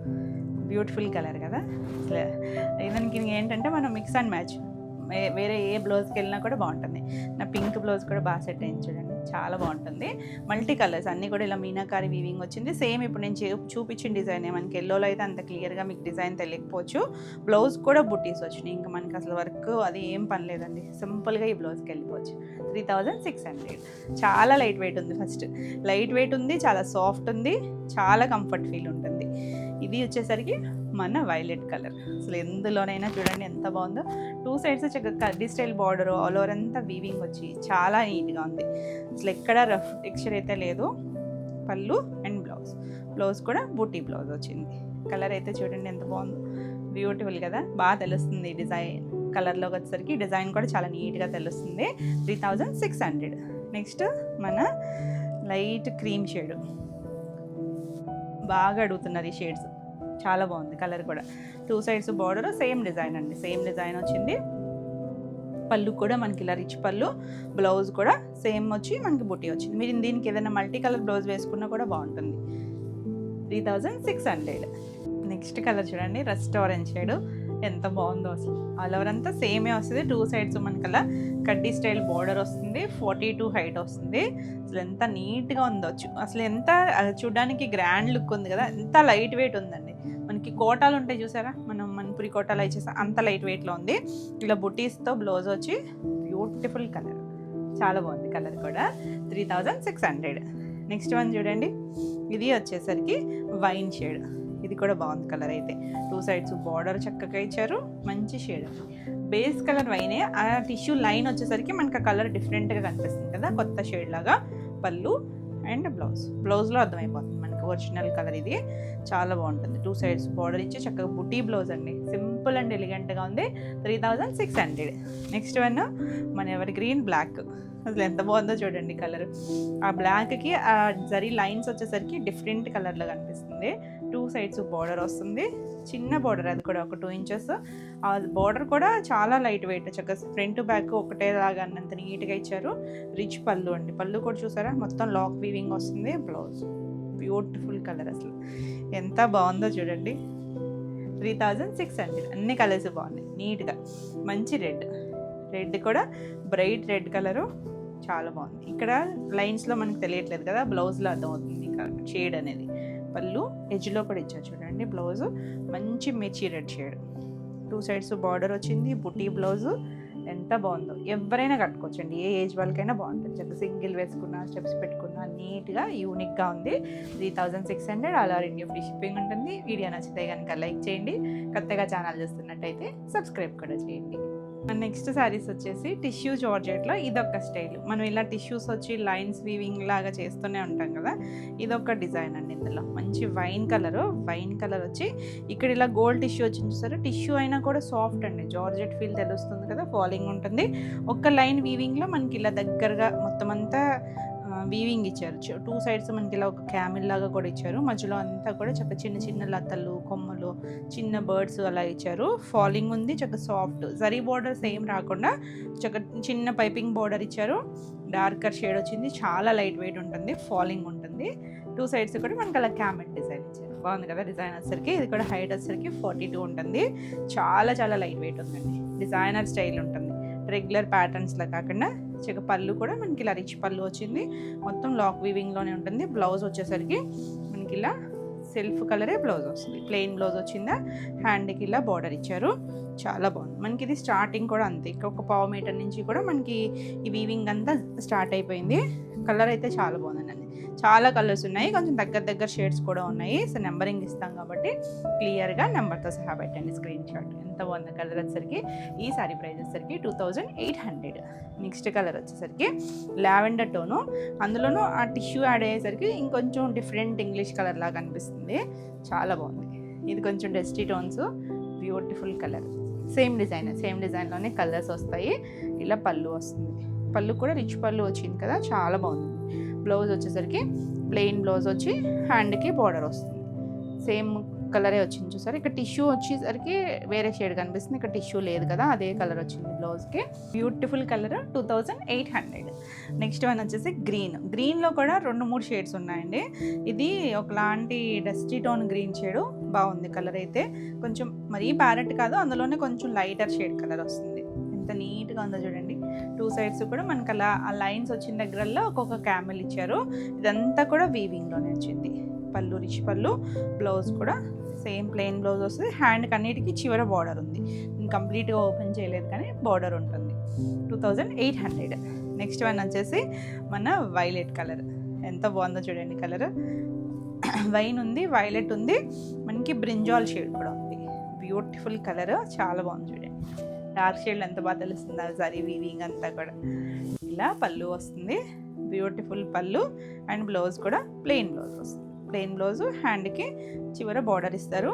[SPEAKER 1] బ్యూటిఫుల్ కలర్ కదా. అసలు దానికి ఏంటంటే మనం మిక్స్ అండ్ మ్యాచ్, వేరే ఏ బ్లౌజ్కి వెళ్ళినా కూడా బాగుంటుంది. నా పింక్ బ్లౌజ్ కూడా బాగా సెట్ అయింది చూడండి, చాలా బాగుంటుంది. మల్టీ కలర్స్ అన్నీ కూడా ఇలా మీనాకారి వీవింగ్ వచ్చింది. సేమ్ ఇప్పుడు నేను చూపించిన డిజైనే, మనకి ఎల్లోలో అయితే అంత క్లియర్గా మీకు డిజైన్ తెలియకపోవచ్చు. బ్లౌజ్ కూడా బుట్టీస్ వచ్చినాయి, ఇంకా మనకి అసలు వర్క్ అది ఏం పని లేదండి, సింపుల్గా ఈ బ్లౌజ్కి వెళ్ళిపోవచ్చు. 3600. చాలా లైట్ వెయిట్ ఉంది, ఫస్ట్ లైట్ వెయిట్ ఉంది, చాలా సాఫ్ట్ ఉంది, చాలా కంఫర్ట్ ఫీల్ ఉంటుంది. ఇది వచ్చేసరికి మన వైలెట్ కలర్, అసలు ఎందులోనైనా చూడండి ఎంత బాగుందో. 2 సైడ్స్ చక్కగా కడ్డీ స్టైల్ బార్డర్, ఆల్ ఓవర్ అంతా వీవింగ్ వచ్చి చాలా నీట్గా ఉంది, అసలు ఎక్కడ రఫ్ టెక్స్చర్ అయితే లేదు. పళ్ళు అండ్ బ్లౌజ్ కూడా బూటీ బ్లౌజ్ వచ్చింది. కలర్ అయితే చూడండి ఎంత బాగుందో, బ్యూటిఫుల్ కదా, బాగా తెలుస్తుంది డిజైన్. కలర్లోకి వచ్చేసరికి డిజైన్ కూడా చాలా నీట్గా తెలుస్తుంది. 3600. నెక్స్ట్ మన లైట్ క్రీమ్ షేడ్, బాగా అడుగుతున్నారు ఈ షేడ్స్, చాలా బాగుంది కలర్ కూడా. 2 సైడ్స్ బార్డర్, సేమ్ డిజైన్ అండి, సేమ్ డిజైన్ వచ్చింది. పళ్ళు కూడా మనకి ఇలా రిచ్ పళ్ళు, బ్లౌజ్ కూడా సేమ్ వచ్చి మనకి బుట్టి వచ్చింది. మీరు దీనికి ఏదైనా మల్టీ కలర్ బ్లౌజ్ వేసుకున్నా కూడా బాగుంటుంది. 3600. నెక్స్ట్ కలర్ చూడండి, రస్ట్ ఆరెంజ్ షేడ్, ఎంత బాగుందో అసలు. ఆల్ ఓవర్ అంతా సేమే వస్తుంది, 2 సైడ్స్ మనకి అలా కడ్డీ స్టైల్ బార్డర్ వస్తుంది, 42 హైట్ వస్తుంది. అసలు ఎంత నీట్గా ఉందో, అసలు ఎంత చూడడానికి గ్రాండ్ లుక్ ఉంది కదా, ఎంత లైట్ వెయిట్ ఉందండి. మనకి కోటాలు ఉంటాయి చూసారా, మనం మణిపురి కోటాలు ఇచ్చేసా, అంత లైట్ వెయిట్లో ఉంది. ఇలా బుటీస్తో బ్లౌజ్ వచ్చి బ్యూటిఫుల్ కలర్, చాలా బాగుంది కలర్ కూడా. 3600. నెక్స్ట్ వన్ చూడండి, ఇది వచ్చేసరికి వైన్ షేడ్, ఇది కూడా బాగుంది కలర్ అయితే. 2 సైడ్స్ బార్డర్ చక్కగా ఇచ్చారు, మంచి షేడ్. బేస్ కలర్ వైనే, ఆ టిష్యూ లైన్ వచ్చేసరికి మనకు ఆ కలర్ డిఫరెంట్గా కనిపిస్తుంది కదా, కొత్త షేడ్ లాగా. పళ్ళు అండ్ బ్లౌజ్లో అర్థమైపోతుంది మనకి ఒరిజినల్ కలర్ ఇది, చాలా బాగుంటుంది. 2 సైడ్స్ బార్డర్ ఇచ్చి చక్కగా బుటీ బ్లౌజ్ అండి, సింపుల్ అండ్ ఎలిగెంట్గా ఉంది. 3600. నెక్స్ట్ వన్ మన ఎవర్ గ్రీన్ బ్లాక్, అసలు ఎంత బాగుందో చూడండి కలర్. ఆ బ్లాక్కి ఆ జరీ లైన్స్ వచ్చేసరికి డిఫరెంట్ కలర్లో కనిపిస్తుంది. 2 సైడ్స్ బార్డర్ వస్తుంది, చిన్న బార్డర్, అది కూడా ఒక 2 ఇంచెస్. ఆ బార్డర్ కూడా చాలా లైట్ వెయిట్, చక్కగా ఫ్రంట్ బ్యాక్ ఒకటేలాగా అన్నంత నీట్గా ఇచ్చారు. రిచ్ పళ్ళు అండి, పళ్ళు కూడా చూసారా మొత్తం లాక్ వీవింగ్ వస్తుంది. బ్లౌజ్ బ్యూటిఫుల్ కలర్, అసలు ఎంత బాగుందో చూడండి. 3600. అన్ని కలర్స్ బాగున్నాయి నీట్గా. మంచి రెడ్ కూడా బ్రైట్ రెడ్ కలరు, చాలా బాగుంది. ఇక్కడ లైన్స్లో మనకు తెలియట్లేదు కదా, బ్లౌజ్లో అర్థమవుతుంది షేడ్ అనేది. పళ్ళు ఎడ్జ్లో కూడా ఇచ్చారు చూడండి, బ్లౌజ్ మంచి మిర్చి రెడ్ షేడ్. 2 సైడ్స్ బార్డర్ వచ్చింది, బుటీ బ్లౌజు, ఎంత బాగుందో. ఎవరైనా కట్టుకోవచ్చండి, ఏ ఏజ్ వాళ్ళకైనా బాగుంటుంది. చక్కగా సింగిల్ వేసుకున్నా, స్టెప్స్ పెట్టుకున్నా, నీట్గా యూనిక్గా ఉంది. 3600. All over India free shipping ఉంటుంది. వీడియో నచ్చితే కనుక లైక్ చేయండి, కొత్తగా ఛానల్ చూస్తున్నట్టయితే సబ్స్క్రైబ్ కూడా చేయండి. నెక్స్ట్ శారీస్ వచ్చేసి టిష్యూ జార్జెట్లో ఇదొక స్టైల్. మనం ఇలా టిష్యూస్ వచ్చి లైన్స్ వీవింగ్ లాగా చేస్తూనే ఉంటాం కదా, ఇదొక డిజైన్ అండి. ఇందులో మంచి వైన్ కలర్ వచ్చి ఇక్కడ ఇలా గోల్డ్ టిష్యూ వచ్చింది చూసారు. టిష్యూ అయినా కూడా సాఫ్ట్ అండి, జార్జెట్ ఫీల్ తెలుస్తుంది కదా, ఫాలింగ్ ఉంటుంది. ఒక్క లైన్ వీవింగ్లో మనకి ఇలా దగ్గరగా మొత్తం అంతా వీవింగ్ ఇచ్చారు. 2 సైడ్స్ మనకి ఇలా ఒక క్యామిల్ లాగా కూడా ఇచ్చారు. మధ్యలో అంతా కూడా చక్కగా చిన్న చిన్న లతలు, కొమ్మలు, చిన్న బర్డ్స్ అలా ఇచ్చారు. ఫాలింగ్ ఉంది, చక్కగా సాఫ్ట్ జరీ బార్డర్ సేమ్ రాకుండా చక్కగా చిన్న పైపింగ్ బార్డర్ ఇచ్చారు. డార్కర్ షేడ్ వచ్చింది, చాలా లైట్ వెయిట్ ఉంటుంది, ఫాలింగ్ ఉంటుంది. 2 సైడ్స్ కూడా మనకి అలా క్యామెల్ డిజైన్ ఇచ్చారు. బాగుంది కదా డిజైన్ వచ్చేసరికి. ఇది కూడా హైట్ వచ్చేసరికి 42 ఉంటుంది. చాలా చాలా లైట్ వెయిట్ ఉందండి. డిజైనర్ స్టైల్ ఉంటుంది, రెగ్యులర్ ప్యాటర్న్స్లో కాకుండా. పళ్ళు కూడా మనకి ఇలా రిచ్ పళ్ళు వచ్చింది, మొత్తం లాక్ వీవింగ్లోనే ఉంటుంది. బ్లౌజ్ వచ్చేసరికి మనకి ఇలా సెల్ఫ్ కలరే బ్లౌజ్ వస్తుంది, ప్లెయిన్ బ్లౌజ్ వచ్చిందా. హ్యాండ్కి ఇలా బార్డర్ ఇచ్చారు, చాలా బాగుంది. మనకి ఇది స్టార్టింగ్ కూడా అంతే, ఒక పావు మీటర్ నుంచి కూడా మనకి ఈ వీవింగ్ అంతా స్టార్ట్ అయిపోయింది. కలర్ అయితే చాలా బాగుందండి. చాలా కలర్స్ ఉన్నాయి, కొంచెం దగ్గర షేడ్స్ కూడా ఉన్నాయి. సో నెంబరింగ్ ఇస్తాం కాబట్టి క్లియర్గా నెంబర్తో సహా పెట్టండి స్క్రీన్ షాట్. ఎంత బాగుంది కలర్ వచ్చేసరికి. ఈ సారీ ప్రైస్ వచ్చేసరికి 2800. నెక్స్ట్ కలర్ వచ్చేసరికి లావెండర్ టోను, అందులోనూ ఆ టిష్యూ యాడ్ అయ్యేసరికి ఇంకొంచెం డిఫరెంట్ ఇంగ్లీష్ కలర్ లాగా అనిపిస్తుంది, చాలా బాగుంది. ఇది కొంచెం dusty tones, beautiful colour. Same డిజైన్లోనే కలర్స్ వస్తాయి. ఇలా పళ్ళు వస్తుంది, పళ్ళు కూడా రిచ్ పళ్ళు వచ్చింది కదా, చాలా బాగుంది. బ్లౌజ్ వచ్చేసరికి ప్లెయిన్ బ్లౌజ్ వచ్చి హ్యాండ్కి బార్డర్ వస్తుంది, సేమ్ కలరే వచ్చింది చూసారు. ఇక్కడ టిష్యూ వచ్చేసరికి వేరే షేడ్ కనిపిస్తుంది, ఇక్కడ టిష్యూ లేదు కదా, అదే కలర్ వచ్చింది బ్లౌజ్కి. Beautiful colour, 2800. నెక్స్ట్ వన్ వచ్చేసి గ్రీన్లో కూడా 2-3 షేడ్స్ ఉన్నాయండి. ఇది ఒకలాంటి డస్టీ టోన్ గ్రీన్ షేడు, బాగుంది కలర్ అయితే. కొంచెం మరీ ప్యారెట్ కాదు, అందులోనే కొంచెం లైటర్ షేడ్ కలర్ వస్తుంది. ఎంత నీట్గా ఉందో చూడండి. 2 సైడ్స్ కూడా మనకు అలా ఆ లైన్స్ వచ్చిన దగ్గరల్లో ఒక్కొక్క క్యామెల్ ఇచ్చారు. ఇదంతా కూడా వీవింగ్లోనే వచ్చింది. పళ్ళు రిచ్ పళ్ళు, బ్లౌజ్ కూడా సేమ్ ప్లెయిన్ బ్లౌజ్ వస్తుంది. హ్యాండ్కి అన్నిటికీ చివర బార్డర్ ఉంది, నేను కంప్లీట్గా ఓపెన్ చేయలేదు కానీ బార్డర్ ఉంటుంది. 2800. నెక్స్ట్ వన్ వచ్చేసి మన వైలెట్ కలర్, ఎంత బాగుందో చూడండి. కలర్ వైన్ ఉంది, వైలెట్ ఉంది, మనకి బ్రింజాల్ షేడ్ కూడా ఉంది. బ్యూటిఫుల్ కలర్, చాలా బాగుంది చూడండి. డార్క్ షేడ్ ఎంత బాగా తెలుస్తుంది అది సారీ వీవింగ్ అంతా కూడా. ఇలా పళ్ళు వస్తుంది, బ్యూటిఫుల్ పళ్ళు. అండ్ బ్లౌజ్ కూడా ప్లెయిన్ బ్లౌజ్ వస్తుంది, ప్లెయిన్ బ్లౌజ్, హ్యాండ్కి చివర బార్డర్ ఇస్తారు.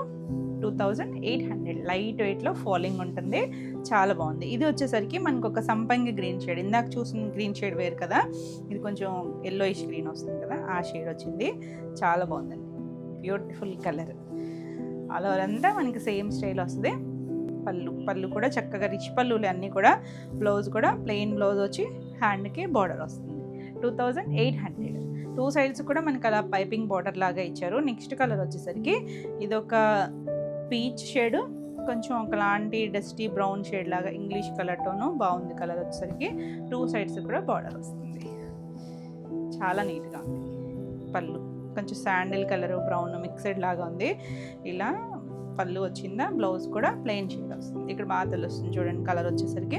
[SPEAKER 1] 2800. లైట్ వెయిట్లో ఫాలింగ్ ఉంటుంది, చాలా బాగుంది. ఇది వచ్చేసరికి మనకు ఒక సంపంగి గ్రీన్ షేడ్, ఇందాక చూసిన గ్రీన్ షేడ్ వేరు కదా, ఇది కొంచెం ఎల్లోయిష్ గ్రీన్ వస్తుంది కదా, ఆ షేడ్ వచ్చింది, చాలా బాగుందండి. Beautiful colour. ఆల్ ఓవర్ అంతా మనకి సేమ్ స్టైల్ వస్తుంది. పళ్ళు కూడా చక్కగా రిచ్ పళ్ళులు అన్నీ కూడా. బ్లౌజ్ కూడా ప్లెయిన్ బ్లౌజ్ వచ్చి హ్యాండ్కి బార్డర్ వస్తుంది. 2800. 2 సైడ్స్ కూడా మనకి అలా పైపింగ్ బార్డర్ లాగా ఇచ్చారు. నెక్స్ట్ కలర్ వచ్చేసరికి ఇది ఒక పీచ్ షేడ్, కొంచెం ఒకలాంటి డస్టీ బ్రౌన్ షేడ్ లాగా ఇంగ్లీష్ కలర్తోనూ బాగుంది. కలర్ వచ్చేసరికి 2 సైడ్స్ కూడా బార్డర్ వస్తుంది, చాలా నీట్గా ఉంది. పళ్ళు కొంచెం శాండిల్ కలరు బ్రౌన్ మిక్స్డ్ లాగా ఉంది. ఇలా పళ్ళు వచ్చిందా, బ్లౌజ్ కూడా ప్లెయిన్ షేడ్ వస్తుంది. ఇక్కడ బాగా తెలుస్తుంది చూడండి, కలర్ వచ్చేసరికి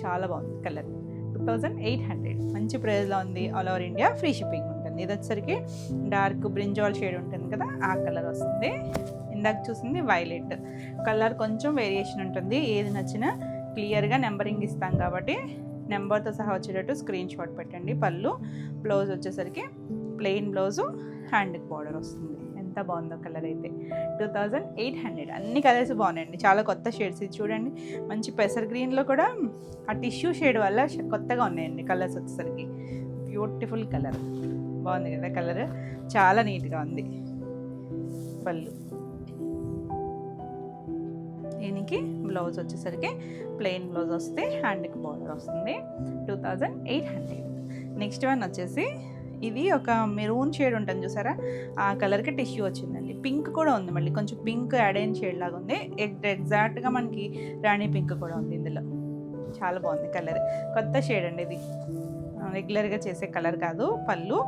[SPEAKER 1] చాలా బాగుంది కలర్. 2800. మంచి ప్రైస్లో ఉంది. All over India free shipping ఉంటుంది. ఇది వచ్చేసరికి డార్క్ బ్రింజాల్ షేడ్ ఉంటుంది కదా, ఆ కలర్ వస్తుంది. ఇందాక చూసింది వైలెట్ కలర్, కొంచెం వేరియేషన్ ఉంటుంది. ఏది నచ్చినా క్లియర్గా నెంబరింగ్ ఇస్తాం కాబట్టి నెంబర్తో సహా వచ్చేటట్టు స్క్రీన్ షాట్ పెట్టండి. పళ్ళు, బ్లౌజ్ వచ్చేసరికి ప్లెయిన్ బ్లౌజు, హ్యాండ్కి బార్డర్ వస్తుంది. ఎంత బాగుందో కలర్ అయితే. 2800. అన్ని కలర్స్ బాగున్నాయండి, చాలా కొత్త షేడ్స్. ఇది చూడండి, మంచి పెసర్ గ్రీన్లో కూడా ఆ టిష్యూ షేడ్ వల్ల కొత్తగా ఉన్నాయండి కలర్స్ వచ్చేసరికి. బ్యూటిఫుల్ కలర్, బాగుంది కదా కలర్, చాలా నీట్గా ఉంది. పళ్ళు, దీనికి బ్లౌజ్ వచ్చేసరికి ప్లెయిన్ బ్లౌజ్ వస్తే హ్యాండ్కి బార్డర్ వస్తుంది. 2800. నెక్స్ట్ వన్ వచ్చేసి ఇది ఒక మెరూన్ షేడ్ ఉంటుంది చూసారా, ఆ కలర్కి టిష్యూ వచ్చిందండి. పింక్ కూడా ఉంది, మళ్ళీ కొంచెం పింక్ యాడ్ అయిన షేడ్ లాగా ఉంది. ఎగ్జాక్ట్గా మనకి రాణి పింక్ కూడా ఉంది ఇందులో, చాలా బాగుంది కలర్. కొత్త షేడ్ అండి ఇది, రెగ్యులర్గా చేసే కలర్ కాదు. పళ్ళు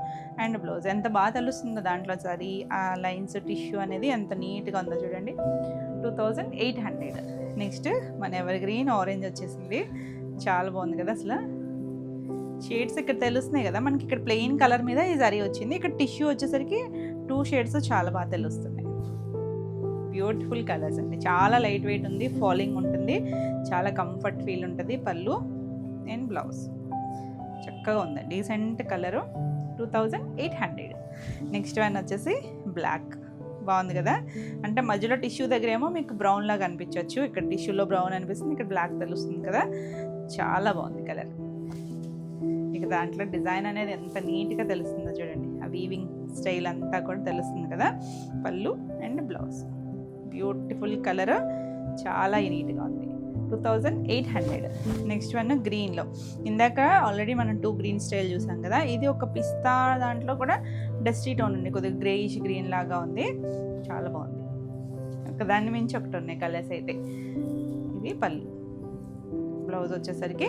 [SPEAKER 1] అండ్ బ్లౌజ్ ఎంత బాగా తెలుస్తుందో దాంట్లో సరి ఆ లైన్స్ టిష్యూ అనేది ఎంత నీట్గా ఉందో చూడండి. 2800. నెక్స్ట్ మన ఎవర్ గ్రీన్ ఆరెంజ్ వచ్చేసింది, చాలా బాగుంది కదా అసలు. షేడ్స్ ఇక్కడ తెలుస్తున్నాయి కదా మనకి, ఇక్కడ ప్లెయిన్ కలర్ మీద ఈ జరీ వచ్చింది, ఇక్కడ టిష్యూ వచ్చేసరికి 2 షేడ్స్ చాలా బాగా తెలుస్తున్నాయి. బ్యూటిఫుల్ కలర్స్ అండి, చాలా లైట్ వెయిట్ ఉంది, ఫాలింగ్ ఉంటుంది, చాలా కంఫర్ట్ ఫీల్ ఉంటుంది. పళ్ళు అండ్ బ్లౌజ్ చక్కగా ఉంది, డీసెంట్ కలరు. 2800. నెక్స్ట్ వన్ వచ్చేసి బ్లాక్, బాగుంది కదా. అంటే మధ్యలో టిష్యూ దగ్గర ఏమో మీకు బ్రౌన్ లాగా అనిపించవచ్చు, ఇక్కడ టిష్యూలో బ్రౌన్ అనిపిస్తుంది, ఇక్కడ బ్లాక్ తెలుస్తుంది కదా, చాలా బాగుంది కలర్. ఇక దాంట్లో డిజైన్ అనేది ఎంత నీట్గా తెలుస్తుందో చూడండి, ఆ వీవింగ్ స్టైల్ అంతా కూడా తెలుస్తుంది కదా. పళ్ళు అండ్ బ్లౌజ్, బ్యూటిఫుల్ కలర్, చాలా నీట్గా ఉంది. 2800. నెక్స్ట్ వన్ గ్రీన్లో. ఇందాక ఆల్రెడీ మనం 2 గ్రీన్ స్టైల్ చూసాం కదా, ఇది ఒక పిస్తా దాంట్లో కూడా డస్టీ టోన్ ఉంది, కొద్దిగా గ్రేయిష్ గ్రీన్ లాగా ఉంది, చాలా బాగుంది. ఒకదాన్ని మించి ఒకటి ఉన్నాయి కలర్స్ అయితే. ఇది పళ్ళు. బ్లౌజ్ వచ్చేసరికి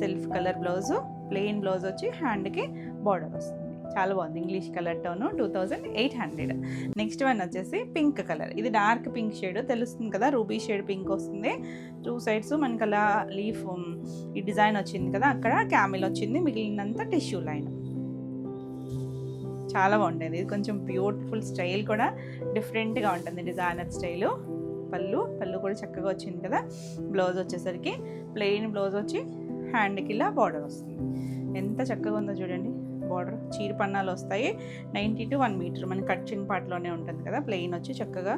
[SPEAKER 1] self colour blouse, plain blouse వచ్చి హ్యాండ్కి బార్డర్ వస్తుంది. చాలా బాగుంది, English colour tone. 2800. Next one వచ్చేసి పింక్ కలర్. ఇది డార్క్ పింక్ షేడ్, తెలుస్తుంది కదా, రూబీ షేడ్ పింక్ వస్తుంది. 2 సైడ్స్ మనకి అలా లీఫ్ ఈ డిజైన్ వచ్చింది కదా, అక్కడ క్యామిల్ వచ్చింది, మిగిలినంత టిష్యూ లైన్. చాలా బాగుంటుంది. ఇది కొంచెం బ్యూటిఫుల్ స్టైల్ కూడా డిఫరెంట్గా ఉంటుంది, డిజైనర్ స్టైలు. పళ్ళు కూడా చక్కగా వచ్చింది కదా. బ్లౌజ్ వచ్చేసరికి ప్లెయిన్ బ్లౌజ్ వచ్చి హ్యాండ్కి ఇలా బార్డర్ వస్తుంది. ఎంత చక్కగా ఉందో చూడండి. బార్డర్ చీర పన్నాలు వస్తాయి. 90 to 1 మీటర్ మనకి కట్చింగ్ పార్ట్లోనే ఉంటుంది కదా. ప్లెయిన్ వచ్చి చక్కగా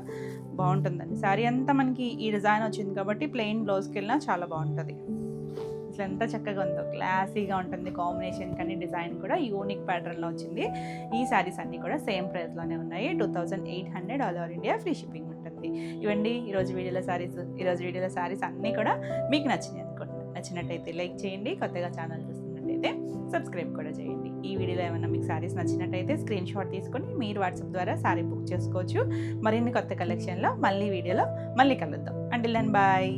[SPEAKER 1] బాగుంటుందండి. శారీ అంతా మనకి ఈ డిజైన్ వచ్చింది కాబట్టి ప్లెయిన్ బ్లౌజ్కి వెళ్ళినా చాలా బాగుంటుంది. అసలు ఎంత చక్కగా ఉందో, క్లాసీగా ఉంటుంది. కాంబినేషన్ కానీ డిజైన్ కూడా యూనిక్ ప్యాటర్న్లో వచ్చింది. ఈ శారీస్ అన్నీ కూడా సేమ్ ప్రైస్లోనే ఉన్నాయి. 2800 all over India free shipping ఉంటుంది. ఇవ్వండి ఈరోజు వీడియోలో శారీస్ అన్నీ కూడా మీకు నచ్చినాయి అనుకుంటున్నాను. నచ్చినట్టయితే లైక్ చేయండి, కొత్తగా ఛానల్ చూస్తున్నట్టయితే సబ్స్క్రైబ్ కూడా చేయండి. ఈ వీడియోలో ఏమైనా మీకు శారీస్ నచ్చినట్టయితే స్క్రీన్ షాట్ తీసుకొని మీరు వాట్సాప్ ద్వారా శారీ బుక్ చేసుకోవచ్చు. మరిన్ని కొత్త కలెక్షన్లో మళ్ళీ వీడియోలో మళ్ళీ కలుద్దాం. Until then bye.